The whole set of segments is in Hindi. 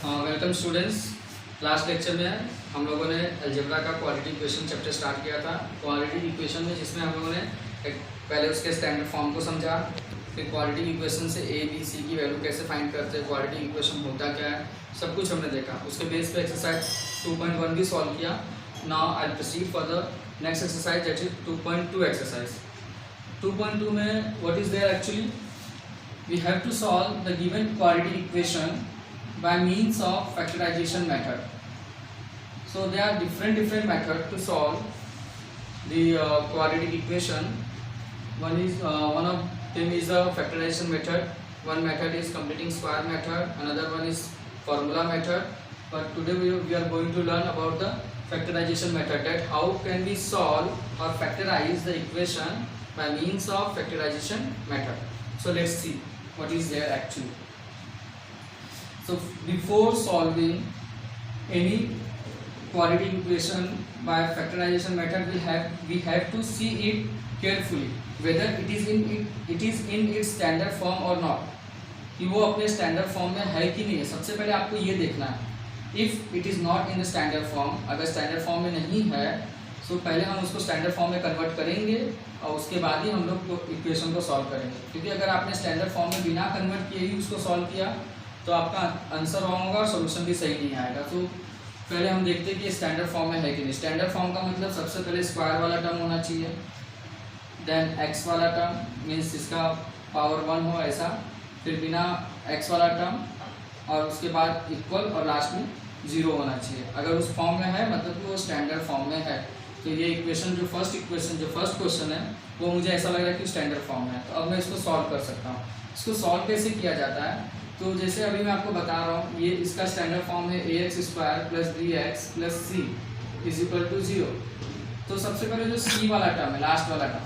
Welcome students. लास्ट लेक्चर में हम लोगों ने अलजेब्रा का क्वालिटी इक्वेशन चैप्टर स्टार्ट किया था। क्वालिटी इक्वेशन में जिसमें हम लोगों ने पहले उसके स्टैंडर्ड फॉर्म को समझा, फिर क्वालिटी इक्वेशन से ए बी सी की वैल्यू कैसे फाइंड करते हैं, क्वालिटी इक्वेशन होता क्या है, सब कुछ हमने देखा। उसके बेस पे एक्सरसाइज 2.1 भी सॉल्व किया। Now I proceed for the next exercise that is 2.2 exercise. 2.2 में what is there actually, we have to solve the given quadratic equation by means of factorization method. So there are different methods to solve the quadratic equation. One of them is a factorization method. One method is completing square method. Another one is formula method. But today we are going to learn about the factorization method. That how can we solve or factorize the equation by means of factorization method. So let's see what is there actually. So before solving any quadratic equation by factorization method, we have to see it carefully whether it is in its standard form or not, कि वो अपने स्टैंडर्ड फॉर्म में है कि नहीं है। सबसे पहले आपको ये देखना है, if it is not in the standard form, अगर स्टैंडर्ड फॉर्म में नहीं है तो पहले हम उसको स्टैंडर्ड फॉर्म में कन्वर्ट करेंगे और उसके बाद ही हम लोग इक्वेशन को सॉल्व करेंगे। क्योंकि अगर आपने स्टैंडर्ड फॉर्म में बिना कन्वर्ट किए ही उसको सॉल्व किया तो आपका आंसर रॉन्ग होगा और सोल्यूशन भी सही नहीं आएगा। तो पहले हम देखते हैं कि स्टैंडर्ड फॉर्म में है कि नहीं। स्टैंडर्ड फॉर्म का मतलब सबसे पहले स्क्वायर वाला टर्म होना चाहिए, देन एक्स वाला टर्म मीन्स इसका पावर 1 हो ऐसा, फिर बिना एक्स वाला टर्म और उसके बाद इक्वल और लास्ट में 0 होना चाहिए। अगर उस फॉर्म में है मतलब कि वो स्टैंडर्ड फॉर्म में है। तो ये इक्वेशन जो फर्स्ट क्वेश्चन है वो मुझे ऐसा लग रहा है कि स्टैंडर्ड फॉर्म में है। तो अब मैं इसको सॉल्व कर सकता हूँ। इसको सॉल्व कैसे किया जाता है, तो जैसे अभी मैं आपको बता रहा हूँ, ये इसका स्टैंडर्ड फॉर्म है ax² + bx + c = 0। तो सबसे पहले जो c वाला टर्म है, लास्ट वाला टर्म,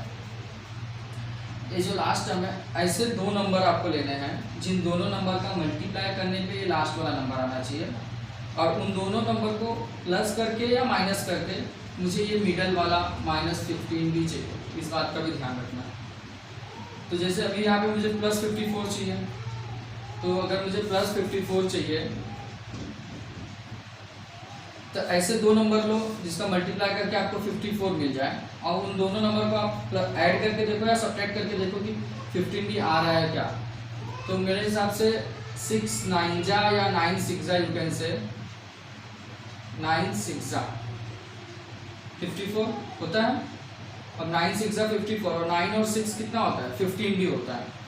ये जो लास्ट टर्म है, ऐसे दो नंबर आपको लेने हैं जिन दोनों नंबर का मल्टीप्लाई करने पे ये लास्ट वाला नंबर आना चाहिए, और उन दोनों नंबर को प्लस करके या माइनस करके मुझे ये मिडल वाला -15 भी चाहिए। इस बात का भी ध्यान रखना है। तो जैसे अभी यहाँ पे मुझे +54 चाहिए, तो अगर मुझे +54 चाहिए तो ऐसे दो नंबर लो जिसका मल्टीप्लाई करके आपको 54 मिल जाए, और उन दोनों नंबर को आप ऐड करके देखो या सब्ट्रैक्ट करके देखो कि 15 भी आ रहा है क्या। तो मेरे हिसाब से 6 9 जा या 9 6 जा, यू कैन से 9 6 जा 54 होता है। अब 9 6 जा 54 और 9 और 6 कितना होता है, 15 भी होता है।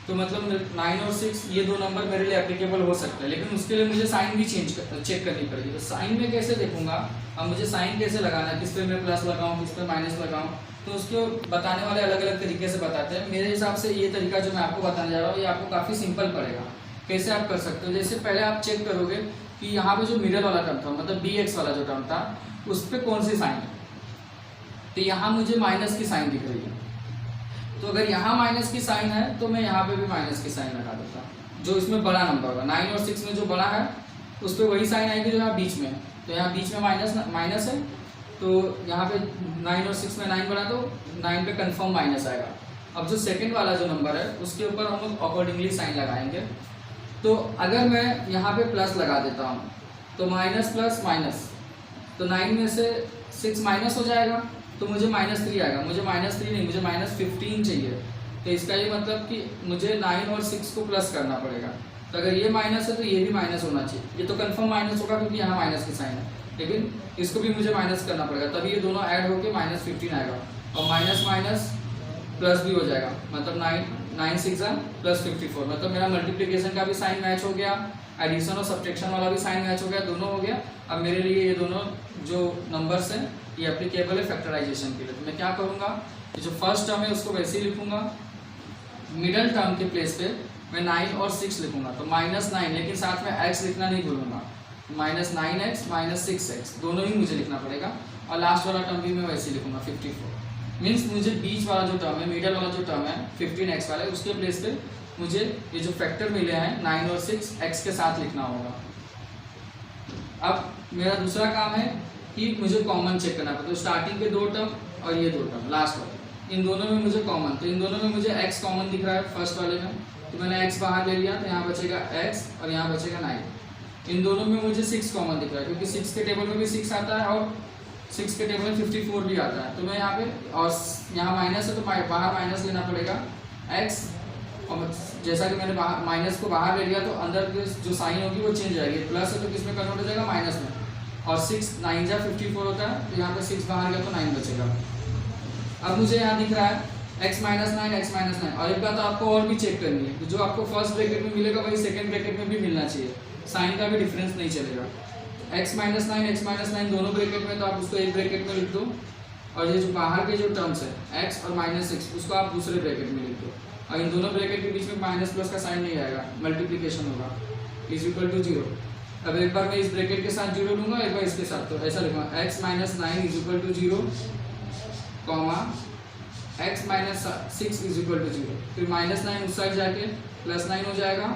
तो मतलब 9 और 6 ये दो नंबर मेरे लिए एप्लीकेबल हो सकते हैं, लेकिन उसके लिए मुझे साइन भी चेक करनी पड़ेगी। तो साइन में कैसे देखूंगा, अब मुझे साइन कैसे लगाना है, किस पे मैं प्लस लगाऊं, किस पे माइनस लगाऊं, तो उसको बताने वाले अलग अलग तरीके से बताते हैं। मेरे हिसाब से ये तरीका जो मैं आपको बताने जा रहा हूँ ये आपको काफ़ी सिंपल पड़ेगा। कैसे आप कर सकते हो, जैसे पहले आप चेक करोगे कि यहाँ पे जो मिडल वाला टर्म था, मतलब bx वाला जो टर्म था, उस पर कौन सी साइन है। तो यहाँ मुझे माइनस की साइन दिख रही है, तो अगर यहाँ माइनस की साइन है तो मैं यहाँ पे भी माइनस की साइन लगा देता हूँ। जो इसमें बड़ा नंबर होगा 9 और 6 में जो बड़ा है उस पर वही साइन आएगी जो यहाँ बीच में है। तो यहाँ बीच में माइनस है, तो यहाँ पे 9 और 6 में 9 बड़ा, तो 9 पे कंफर्म माइनस आएगा। अब जो सेकंड वाला जो नंबर है उसके ऊपर हम लोग अकॉर्डिंगली साइन लगाएंगे। तो अगर मैं यहाँ पे प्लस लगा देता हूँ तो माइनस प्लस माइनस, तो 9 में से 6 माइनस हो जाएगा, तो मुझे -3 आएगा। मुझे -3 नहीं, मुझे -15 चाहिए। तो इसका ये मतलब कि मुझे 9 और 6 को प्लस करना पड़ेगा। तो अगर ये माइनस है तो ये भी माइनस होना चाहिए। ये तो कंफर्म माइनस होगा क्योंकि यहाँ माइनस की साइन है, लेकिन इसको भी मुझे माइनस करना पड़ेगा, तभी ये दोनों ऐड होकर -15 आएगा। और माइनस माइनस प्लस भी हो जाएगा, मतलब 9 6 +54, मतलब मेरा मल्टीप्लिकेशन का भी साइन मैच हो गया, एडिशन और सब्ट्रैक्शन वाला भी साइन मैच हो गया, दोनों हो गया। अब मेरे लिए ये दोनों जो नंबर्स हैं ये एप्लीकेबल है फैक्टराइजेशन के लिए। तो मैं क्या करूँगा, जो फर्स्ट टर्म है उसको वैसे ही लिखूँगा, मिडल टर्म के प्लेस पे मैं 9 और 6 लिखूँगा, तो -9, लेकिन साथ में x लिखना नहीं भूलूँगा। -9x -6x दोनों ही मुझे लिखना पड़ेगा, और लास्ट वाला टर्म भी मैं वैसे ही लिखूँगा 54। मीन्स मुझे बीच वाला जो टर्म है, मिडल वाला जो टर्म है 15x वाला है, उसके प्लेस पे मुझे ये जो फैक्टर मिले हैं 9 और 6 x के साथ लिखना होगा। अब मेरा दूसरा काम है कि मुझे कॉमन चेक करना पड़ता है। तो स्टार्टिंग के दो टर्म और ये दो टर्म लास्ट वाले, इन दोनों में मुझे कॉमन, तो इन दोनों में मुझे x कॉमन दिख रहा है फर्स्ट वाले में, तो मैंने x बाहर ले लिया, तो यहाँ बचेगा x और यहाँ बचेगा 9। इन दोनों में मुझे 6 कॉमन दिख रहा है, क्योंकि 6 के टेबल में भी 6 आता है और 6 के टेबल में 54 भी आता है। तो मैं यहाँ पे, और यहाँ माइनस है तो बाहर माइनस लेना पड़ेगा x, और जैसा कि मैंने माइनस को बाहर ले लिया तो अंदर जो साइन होगी वो चेंज जाएगी, प्लस है तो किस में कन्वर्ट हो जाएगा, माइनस में। और 6 9 जा 54 होता है, तो यहाँ पे 6 बाहर गया तो 9 बचेगा। अब मुझे यहाँ दिख रहा है x माइनस 9, और एक बात आपको और भी चेक करनी है, जो आपको फर्स्ट ब्रैकेट में मिलेगा वही सेकंड ब्रैकेट में भी मिलना चाहिए, साइन का भी डिफरेंस नहीं चलेगा। x माइनस 9 दोनों ब्रैकेट में, तो आप उसको एक ब्रैकेट में लिख दो, और ये जो बाहर के जो टर्म्स है x और -6 उसको आप दूसरे ब्रैकेट में लिख दो, और इन दोनों ब्रैकेट के बीच में माइनस प्लस का साइन नहीं आएगा, मल्टीप्लिकेशन होगा, इज इक्वल टू 0। अब एक बार मैं इस ब्रैकेट के साथ 0 लूँगा, एक बार इसके साथ, तो ऐसा लिखूँगा x minus 9 is equal to 0, comma x minus 6 is equal to 0। फिर -9 उस साइड जाके +9 हो जाएगा,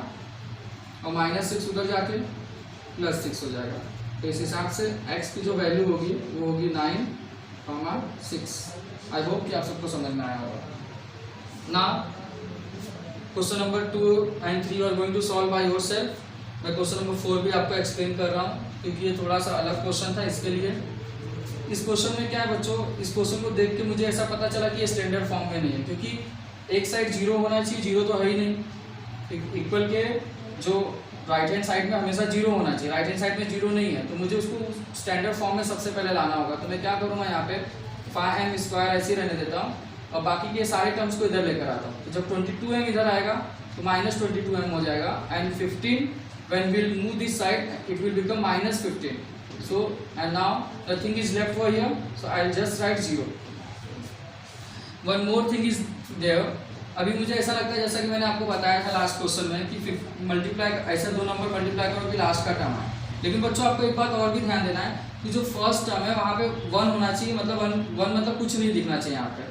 और -6 उधर जाके +6 हो जाएगा। तो इस हिसाब से x की जो वैल्यू होगी वो होगी 9, 6। आई होप कि आप सबको समझ में आया होगा ना। Question number 2 and 3 are going to solve by yourself. मैं क्वेश्चन नंबर 4 भी आपको एक्सप्लेन कर रहा हूँ, क्योंकि ये थोड़ा सा अलग क्वेश्चन था, इसके लिए। इस क्वेश्चन में क्या है बच्चों, इस क्वेश्चन को देख के मुझे ऐसा पता चला कि ये स्टैंडर्ड फॉर्म में नहीं है, क्योंकि एक साइड 0 होना चाहिए, 0 तो है ही नहीं। इक्वल के जो राइट हैंड साइड में हमेशा 0 होना चाहिए, राइट हैंड साइड में 0 नहीं है, तो मुझे उसको स्टैंडर्ड फॉर्म में सबसे पहले लाना होगा। तो मैं क्या करूँगा, यहाँ पे 5m² ऐसे रहने देता हूँ, और बाकी के सारे टर्म्स को इधर लेकर आता हूँ। तो जब 22m इधर आएगा तो -22m हो जाएगा, and 15 when we'll move this side it will become -15. So and now nothing is left over here, so I'll just write 0. One more thing is there. अभी मुझे ऐसा लगता है जैसा कि मैंने आपको बताया था लास्ट क्वेश्चन में कि मल्टीप्लाई ऐसे दो नंबर मल्टीप्लाई करो कि लास्ट का टर्म है। लेकिन बच्चों आपको एक बात और भी ध्यान देना है कि जो फर्स्ट टर्म है वहाँ पे 1 होना चाहिए, मतलब 1 मतलब कुछ नहीं दिखना चाहिए यहाँ पे।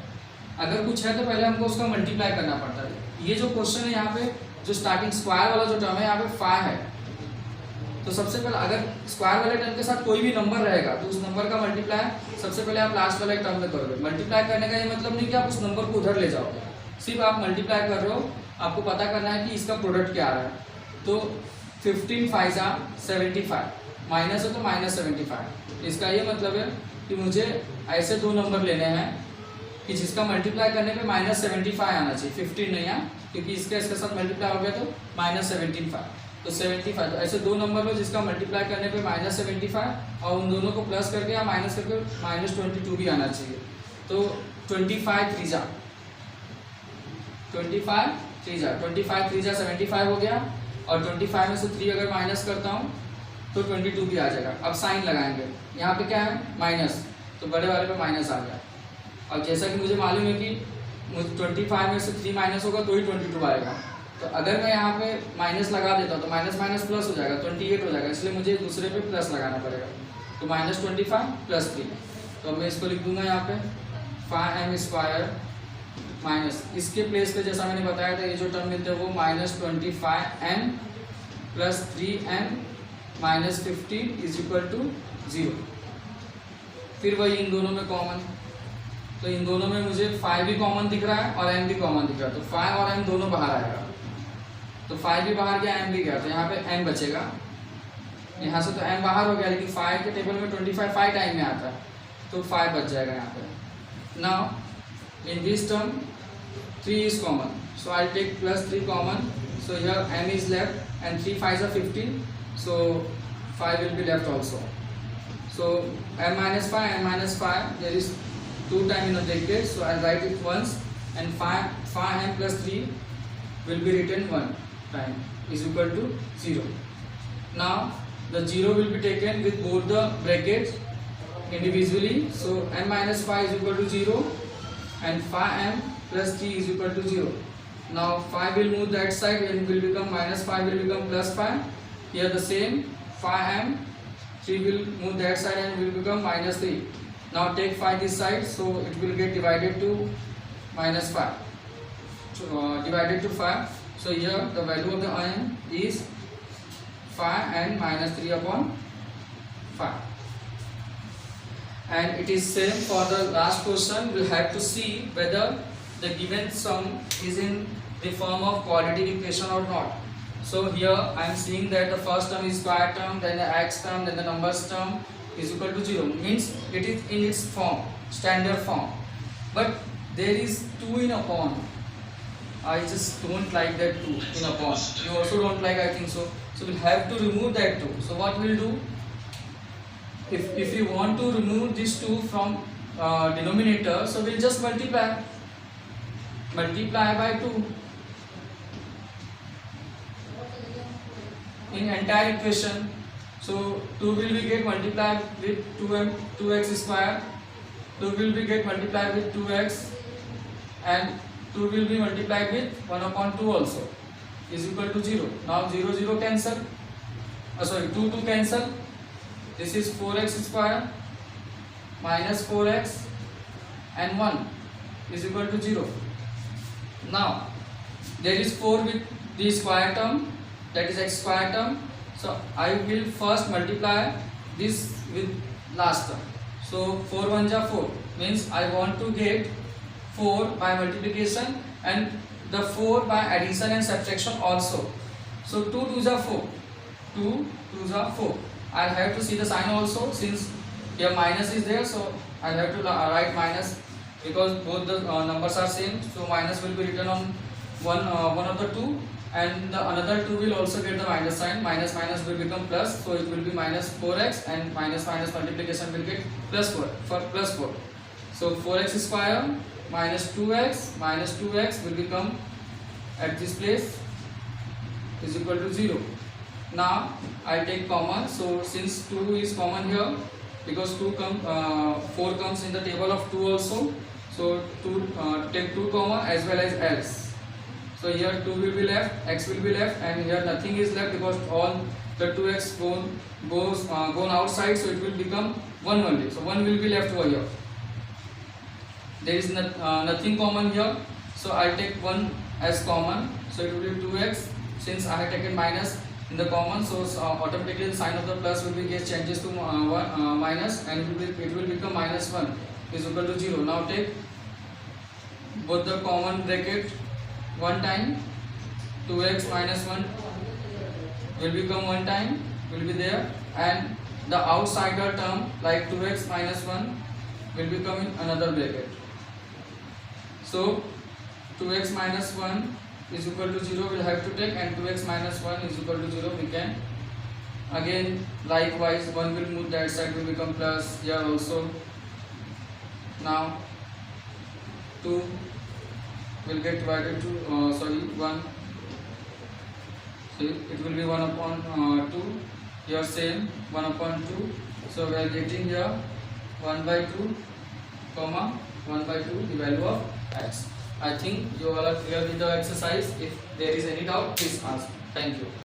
अगर कुछ है तो पहले हमको उसका मल्टीप्लाई करना पड़ता है। ये जो क्वेश्चन है यहाँ पे जो स्टार्टिंग स्क्वायर वाला जो टर्म है यहाँ पे 5 है, तो सबसे पहले अगर स्क्वायर वाले टर्म के साथ कोई भी नंबर रहेगा तो उस नंबर का मल्टीप्लाई सबसे पहले आप लास्ट वाले टर्म में करोगे। मल्टीप्लाई करने का ये मतलब नहीं कि आप उस नंबर को उधर ले जाओगे, सिर्फ आप मल्टीप्लाई कर रहे हो, आपको पता करना है कि इसका प्रोडक्ट क्या आ रहा है। तो 15 5 75, माइनस है तो -75। इसका ये मतलब है कि मुझे ऐसे दो नंबर लेने हैं कि जिसका मल्टीप्लाई करने पे -75 आना चाहिए, 15 नहीं है, क्योंकि इसके साथ मल्टीप्लाई हो गया तो -75, तो 75। तो ऐसे दो नंबर लो जिसका मल्टीप्लाई करने पे -75 और उन दोनों को प्लस करके या माइनस करके -22 भी आना चाहिए। तो 25 3 जा 75 हो गया, और 25 में से 3 अगर माइनस करता हूँ तो 22 भी आ जाएगा। अब साइन लगाएंगे, यहाँ पे क्या है माइनस, तो बड़े वाले पे माइनस आ गया। और जैसा कि मुझे मालूम है कि 25 में से 3 माइनस होगा तो ही 22 आएगा, तो अगर मैं यहाँ पे माइनस लगा देता हूँ तो माइनस माइनस प्लस हो जाएगा, 28 हो जाएगा, इसलिए मुझे दूसरे पे प्लस लगाना पड़ेगा। तो -25 + 3, तो मैं इसको लिख दूंगा यहाँ पे 5m² माइनस, इसके प्लेस पे जैसा मैंने बताया था ये जो टर्म मिलते हैं वो -25m + 3m -15 = 0। फिर वही इन दोनों में कॉमन, तो इन दोनों में मुझे 5 भी कॉमन दिख रहा है और m भी कॉमन दिख रहा है, तो 5 और m दोनों बाहर आएगा, तो 5 भी बाहर गया, m भी गया, तो यहाँ पे m बचेगा। यहाँ से तो m बाहर हो गया, लेकिन 5 के टेबल में 25 5 टाइम में आता है, तो 5 बच जाएगा यहाँ पे। Now in this term 3 is common, so I'll take +3 common, so here m is left and 3 5s are 15, so 5 will be left also. So m minus 5, there is 2 times in the bracket, so I'll write it once, and 5m + 3 will be written 1 time is equal to 0. Now the 0 will be taken with both the brackets individually, so m minus 5 is equal to 0 and 5m + 3 is equal to 0. Now 5 will move that side and will become -5 will become +5. Here the same 5m, 3 will move that side and will become -3. Now take 5 this side, so it will get divided to -5. Divided to 5. So here the value of the m is 5 and -3/5. And it is same for the last question. We'll have to see whether the given sum is in the form of quadratic equation or not. So here I am seeing that the first term is square term, then the x term, then the numbers term is equal to 0. Means it is in its form, standard form. But there is 2 in upon. I just don't like that 2 in upon. You also don't like, I think so. So we'll have to remove that 2. So what we'll do? If you want to remove this 2 from denominator, so we'll just multiply by 2 in entire equation. So 2 will be get multiplied with 2x square, 2 will be get multiplied with 2x, and 2 will be multiplied with 1 upon 2 also is equal to 0. Now 0 cancel, 2 cancel. This is 4x square minus 4x and 1 is equal to 0. Now there is 4 with the square term, that is x square term. So I will first multiply this with last term. So 4 1 ja 4 means I want to get 4 by multiplication and the 4 by addition and subtraction also. So 2 2 ja 4, 2 2 ja 4. I have to see the sign also, since here minus is there, so I have to write minus because both the numbers are same. So minus will be written on one of the 2, and the another 2 will also get the minus sign. Minus minus will become plus, so it will be minus 4x, and minus minus multiplication will get plus 4 for plus 4. So 4x square minus 2x will become at this place is equal to 0. Now I take common, so since 2 is common here, because 4 comes in the table of 2 also, so take 2 common as well as else. So here 2 will be left, x will be left, and here nothing is left because all the 2x gone outside, so it will become 1 only. So 1 will be left over here. There is nothing common here, so I take 1 as common, so it will be 2x. Since I have taken minus in the common, so automatically the sign of the plus will be changes to minus, and it will become minus 1 is equal to 0. Now take both the common bracket one time, 2x minus 1 will become one time, will be there, and the outsider term like 2x minus 1 will become in another bracket. So 2x minus 1 is equal to 0 will have to take, and 2x minus 1 is equal to 0 we can again likewise 1 will move that side, will become plus here also. Now 2 will get divided to 1, so it will be 1 upon 2, here same 1 upon 2, so we are getting here 1 by 2 comma 1 by 2 the value of x. I think you all are clear with the exercise. If there is any doubt, please ask. Thank you.